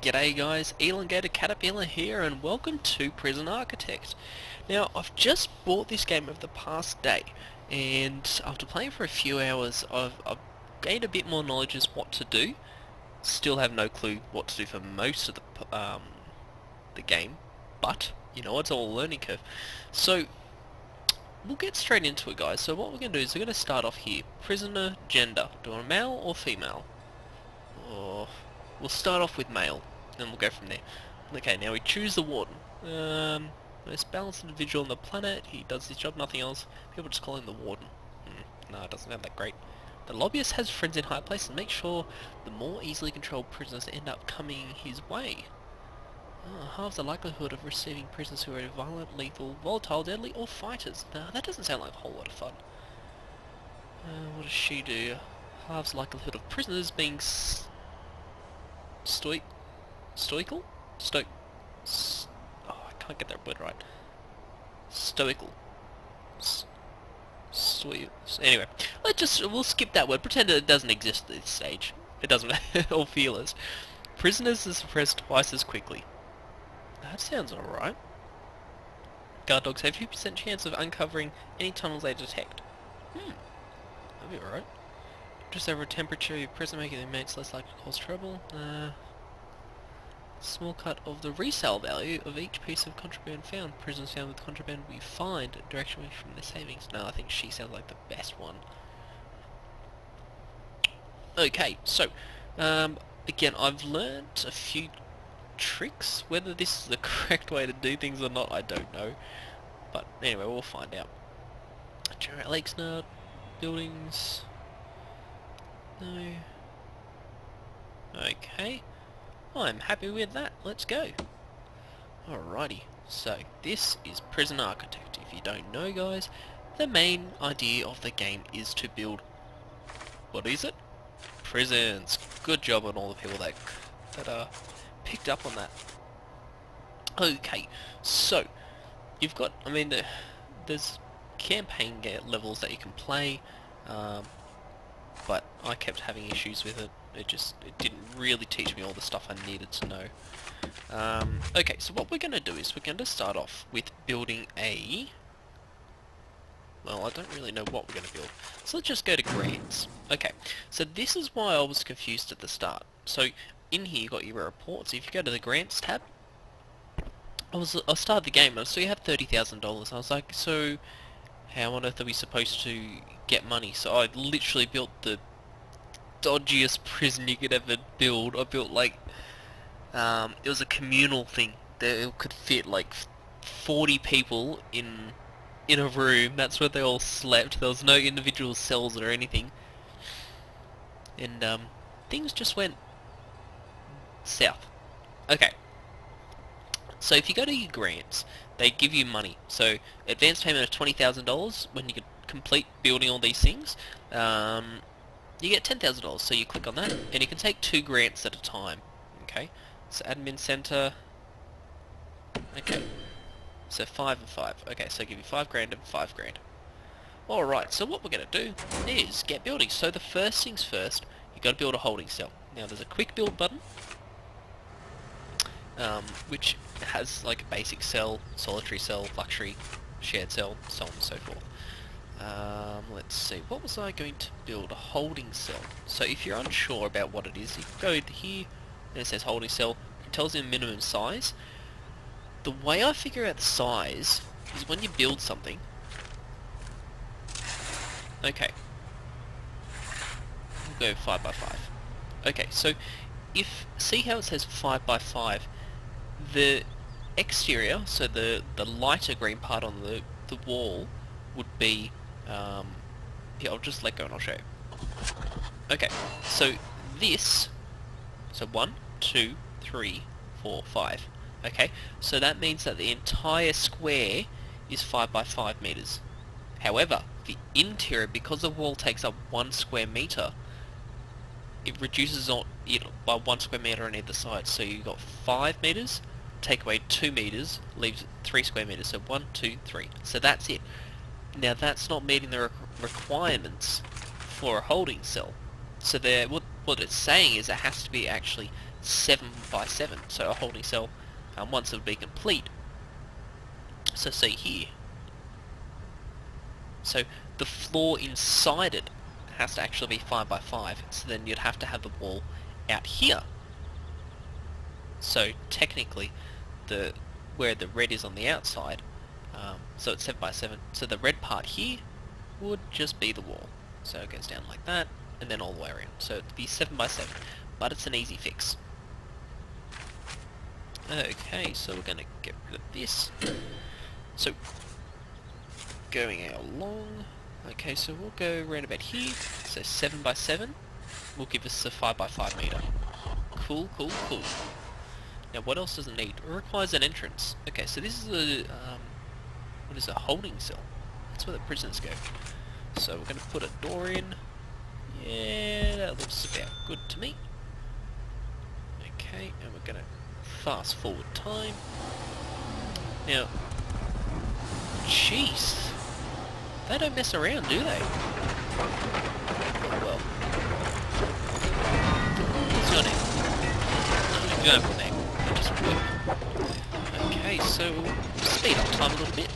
G'day guys, Elongator Caterpillar here and welcome to Prison Architect. Now I've just bought this game over the past day and after playing for a few hours I've gained a bit more knowledge as what to do. Still have no clue what to do for most of the game, but you know it's all a learning curve. So we'll get straight into it guys. So what we're going to do is we're going to start off here. Prisoner gender. Do you want male or female? Or we'll start off with male, and we'll go from there. Okay, now we choose the warden. Most balanced individual on the planet. He does his job, nothing else. People just call him the warden. No, it doesn't sound that great. The lobbyist has friends in high places and makes sure the more easily controlled prisoners end up coming his way. Halves the likelihood of receiving prisoners who are violent, lethal, volatile, deadly, or fighters. Now, that doesn't sound like a whole lot of fun. What does she do? Halves the likelihood of prisoners being stoical? I can't get that word right. Stoical. Anyway, we'll skip that word. Pretend that it doesn't exist at this stage. It doesn't, or feel as. Prisoners are suppressed twice as quickly. That sounds alright. Guard dogs have 50% chance of uncovering any tunnels they detect. That'd be alright. Just over temperature, your prison making the inmates less likely to cause trouble. Small cut of the resale value of each piece of contraband found. Prisoners found with contraband will be fined directly from their savings. No, I think she sounds like the best one. Okay, so, again, I've learnt a few tricks. Whether this is the correct way to do things or not, I don't know. But anyway, we'll find out. Generate lakes now. Buildings. No. Okay. I'm happy with that. Let's go. Alrighty. So, this is Prison Architect. If you don't know, guys, the main idea of the game is to build... what is it? Prisons. Good job on all the people that picked up on that. Okay. So, you've got... I mean, there's campaign levels that you can play, but I kept having issues with it. It didn't really teach me all the stuff I needed to know. Okay, so what we're going to do is we're going to start off with building a... well, I don't really know what we're going to build. So let's just go to grants. Okay, so this is why I was confused at the start. So in here you got your reports. If you go to the grants tab, I started the game and so you had $30,000. I was like, so how on earth are we supposed to get money? So I literally built the dodgiest prison you could ever build. I built like it was a communal thing that it could fit like 40 people in a room. That's where they all slept. There was no individual cells or anything, and things just went south. Okay, so if you go to your grants, they give you money. So advance payment of $20,000 when you complete building all these things. You get $10,000, so you click on that, and you can take 2 grants at a time. Okay, so admin center. Okay, so 5 and 5. Okay, so I give you 5 grand and 5 grand. Alright, so what we're going to do is get building. So the first things first, you've got to build a holding cell. Now there's a quick build button, which has like a basic cell, solitary cell, luxury, shared cell, so on and so forth. Let's see, what was I going to build? A holding cell. So if you're unsure about what it is, you go to here, and it says holding cell. It tells you the minimum size. The way I figure out the size is when you build something. Okay. We'll go 5 by 5. Okay, so see how it says 5 by 5? The exterior, so the lighter green part on the wall would be here, I'll just let go and I'll show you. Okay, so this, so 1, 2, 3, 4, 5. Okay, so that means that the entire square is 5 by 5 meters. However, the interior, because the wall takes up 1 square meter, it reduces it by 1 square meter on either side. So you've got 5 meters, take away 2 meters, leaves 3 square meters. So 1, 2, 3. So that's it. Now that's not meeting the requirements for a holding cell. So what it's saying is it has to be actually 7 by 7, so a holding cell once it would be complete. So see here, so the floor inside it has to actually be 5 by 5, so then you'd have to have the wall out here. So technically, where the red is on the outside, so it's 7 by 7, so the red part here would just be the wall. So it goes down like that, and then all the way around. So it'd be 7 by 7, but it's an easy fix. Okay, so we're going to get rid of this. So, going along, okay, so we'll go around about here. So 7 by 7 will give us a 5 by 5 meter. Cool, cool, cool. Now what else does it need? It requires an entrance. Okay, so this is a, what is a holding cell? That's where the prisoners go. So we're going to put a door in. Yeah, that looks about good to me. Okay, and we're going to fast forward time. Now, jeez, they don't mess around, do they? Oh, well. What's your name? No, you don't have a name. I just work. Okay, so speed up time a little bit.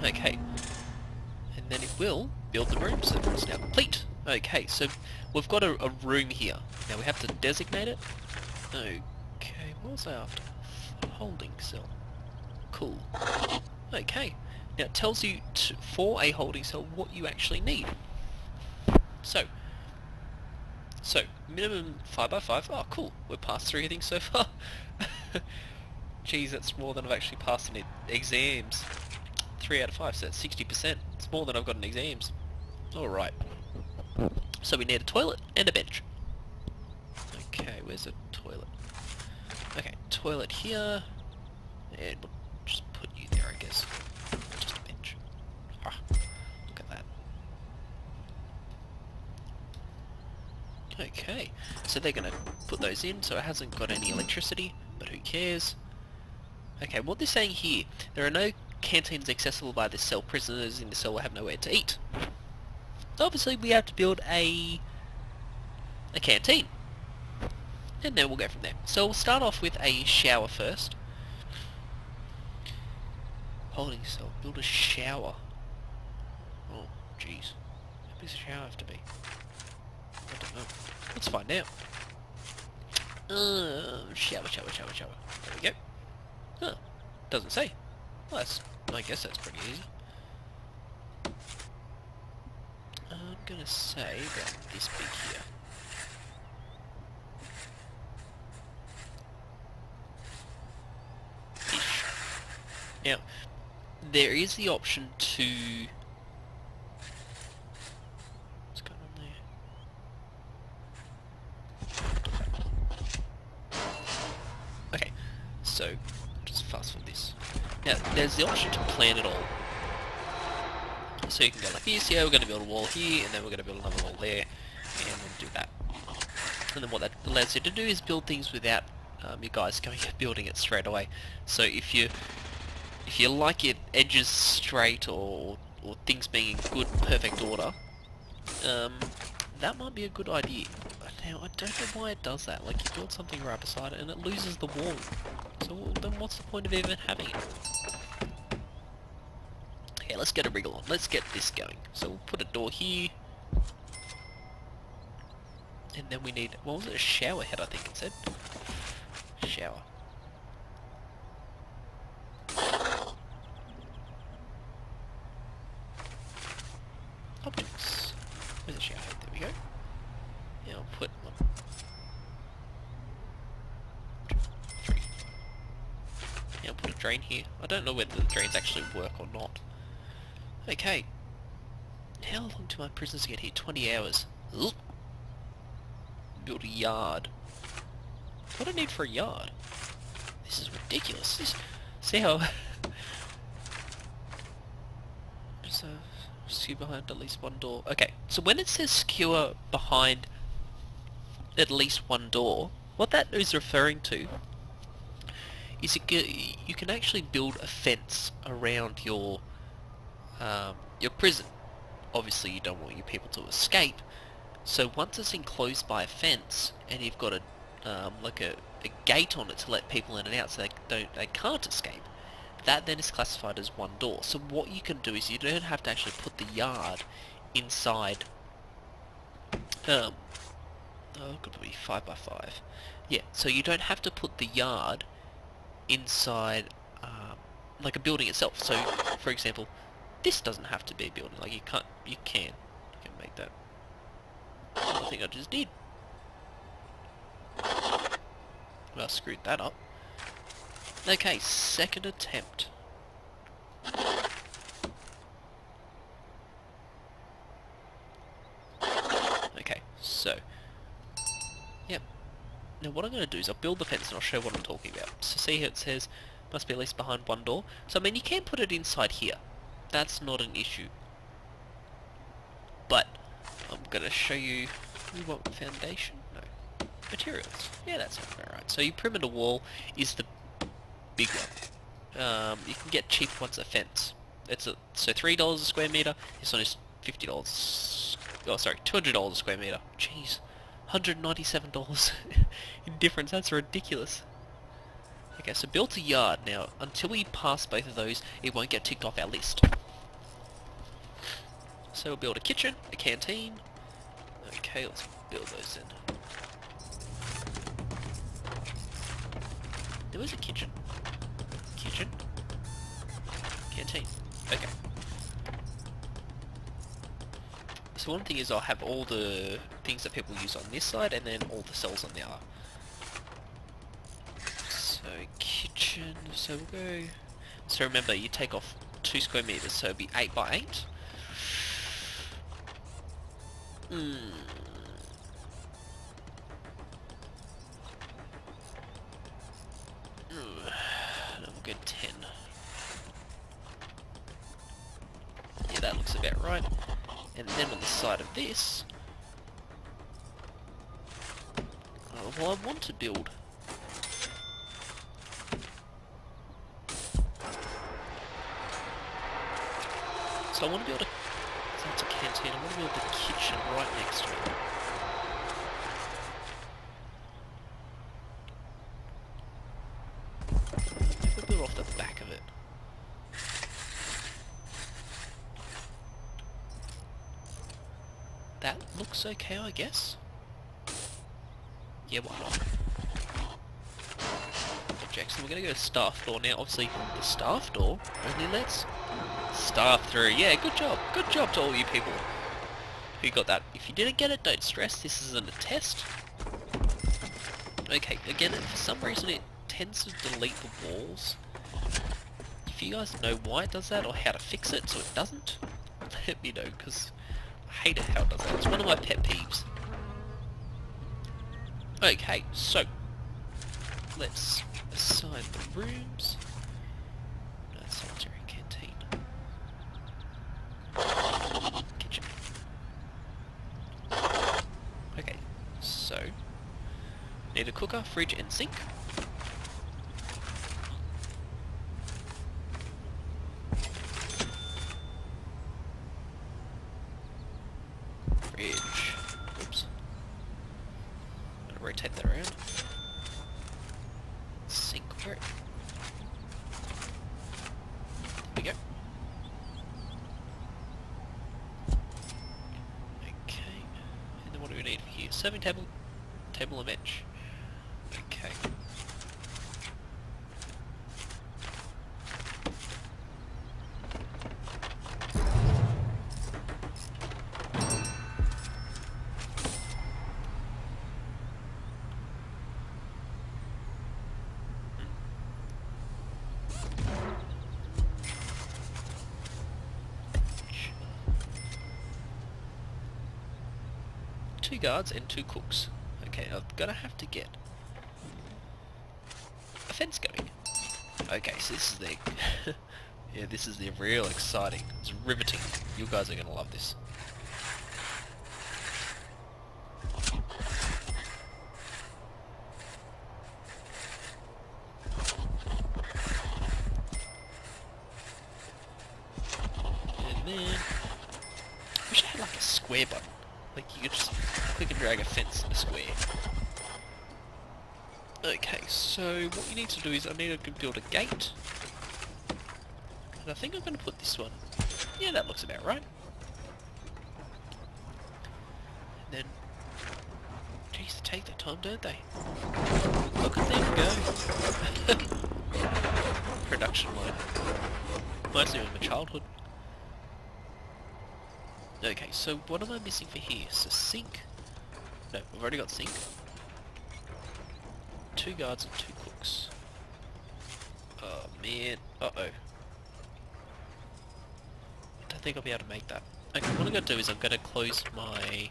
Okay, and then it will build the room, so it's now complete. Okay, so we've got a room here. Now we have to designate it. Okay, what was I after? Holding cell. Cool. Okay, now it tells you for a holding cell what you actually need. So minimum 5 by 5. Oh, cool. We're past 3 things so far. Geez, that's more than I've actually passed in exams. 3 out of 5, so that's 60%. It's more than I've got in exams. Alright. So we need a toilet and a bench. Okay, where's the toilet? Okay, toilet here. And we'll just put you there, I guess. Just a bench. Ah, look at that. Okay, so they're gonna put those in, so it hasn't got any electricity, but who cares? Okay, what they're saying here, there are no canteens accessible by this cell. Prisoners in the cell will have nowhere to eat. Obviously, we have to build a canteen, and then we'll go from there. So we'll start off with a shower first. Holding cell, build a shower. Oh, jeez. How big does a shower have to be? I don't know. Let's find out. Shower. There we go. Oh, doesn't say. Well, I guess that's pretty easy. I'm gonna say about this big here. Ish. Now, there is the option to... What's going on there? Okay, so just fast forward this. Now, there's the option to plan it all. So you can go like this, yeah, we're going to build a wall here, and then we're going to build another wall there, and then do that. And then what that allows you to do is build things without you guys going and building it straight away. So if you like your edges straight, or things being in good, perfect order, that might be a good idea. But now, I don't know why it does that. Like, you build something right beside it, and it loses the wall. So then what's the point of even having it? Yeah, let's get a wriggle on. Let's get this going. So we'll put a door here. And then we need... What was it? A shower head, I think it said. Shower. Objects. Where's the shower head? There we go. Yeah, I'll put one. 2, 3. Yeah, I'll put a drain here. I don't know whether the drains actually work or not. Okay. How long do my prisoners get here? 20 hours. Ugh. Build a yard. What do I need for a yard? This is ridiculous. See how... Just skewer behind at least one door. Okay, so when it says skewer behind at least one door, what that is referring to is you can actually build a fence around your prison. Obviously you don't want your people to escape, So once it's enclosed by a fence, and you've got a like a gate on it to let people in and out, so they can't escape, that then is classified as one door. So what you can do is you don't have to actually put the yard inside. Oh, could be 5x5. Yeah, so you don't have to put the yard inside like a building itself. So, for example, this doesn't have to be a building. Like you can make that. I think I just did. Well, I screwed that up. Okay, second attempt. Okay, so, yep. Now what I'm going to do is I'll build the fence and I'll show what I'm talking about. So see how it says, must be at least behind one door. So I mean, you can put it inside here. That's not an issue. But, I'm going to show you, we want foundation? No. Materials. Yeah, that sounds about right. So your perimeter wall is the big one. You can get cheap ones at fence. So $3 a square meter. This one is $50. Oh, sorry, $200 a square meter. Jeez, $197 in difference. That's ridiculous. Okay, so built a yard. Now, until we pass both of those, it won't get ticked off our list. So we'll build a kitchen, a canteen. Okay, let's build those in. There was a kitchen. Kitchen. Canteen. Okay. So one thing is I'll have all the things that people use on this side and then all the cells on the other. So kitchen, so we'll go... So remember, you take off 2 square meters, so it'll be 8 by 8. Then we'll go 10. Yeah, that looks about right. And then on the side of this, well, I want to build so I want to build a, so that's a canteen, I want to build the kitchen right next to it. Maybe build off the back of it. That looks okay, I guess. Yeah, why not? Jackson, we're gonna go to staff door now. Obviously, the staff door only lets staff through. Yeah, good job. Good job to all you people who got that. If you didn't get it, don't stress. This isn't a test. Okay, again, for some reason it tends to delete the walls. If you guys know why it does that or how to fix it so it doesn't, let me know, because I hate it how it does that. It's one of my pet peeves. Okay, so let's assign the rooms. No, solitary canteen. Kitchen. Okay, so need a cooker, fridge and sink. Fridge. Oops. Gonna rotate that around. Sink where it... There we go. Okay. And then what do we need here? Serving table, table and bench. Okay. Two guards and 2 cooks. Okay, I'm gonna have to get a fence going. Okay, so this is the yeah, this is the real exciting. It's riveting. You guys are gonna love this. And then wish I had like a square button. Like you could just click and drag a fence in a square. Okay, so what you need to do is I need to build a gate. And I think I'm going to put this one. Yeah, that looks about right. And then, geez, they take their time, don't they? Look at them go. Production line. Reminds me of my childhood. Okay, so what am I missing for here? So sink. No, I've already got sink. 2 guards and 2 cooks. Oh man. Uh-oh. I don't think I'll be able to make that. Okay, what I'm going to do is I'm going to close my...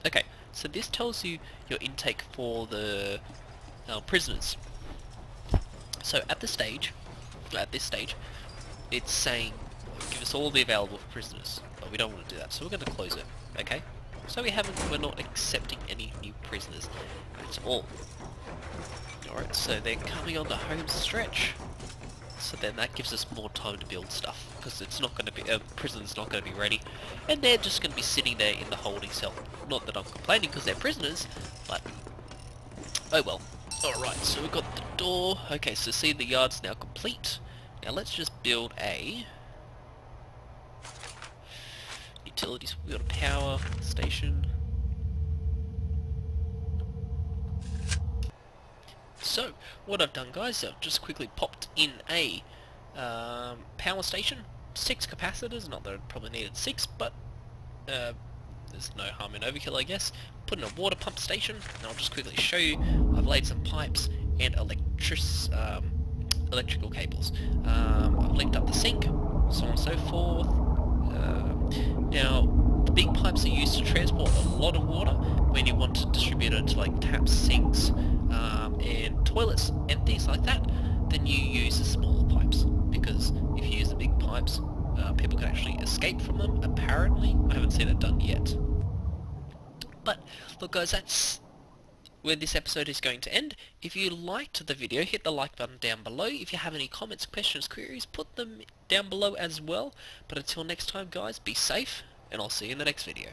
okay, so this tells you your intake for the prisoners. So at this stage, it's saying, give us all the available prisoners. But we don't want to do that, so we're going to close it. Okay? So we're not accepting any new prisoners at all. Alright, so they're coming on the home stretch. So then that gives us more time to build stuff, because it's not going to be, prisoners not going to be ready, and they're just going to be sitting there in the holding cell. Not that I'm complaining because they're prisoners, but oh well. Alright, so we've got the door. Okay, so see, the yard's now complete. Now let's just build a utilities. We've got a power station. So, what I've done, guys, I've just quickly popped in a power station, 6 capacitors, not that I probably needed 6, but there's no harm in overkill, I guess. Put in a water pump station, and I'll just quickly show you. I've laid some pipes and electrical cables. I've linked up the sink, so on and so forth. Now, the big pipes are used to transport a lot of water when you want to distribute it to like taps, sinks, and toilets and things like that. Then you use the smaller pipes, because if you use the big pipes, people can actually escape from them, apparently. I haven't seen it done yet. But, look guys, that's where this episode is going to end. If you liked the video, hit the like button down below. If you have any comments, questions, queries, put them down below as well. But until next time guys, be safe, and I'll see you in the next video.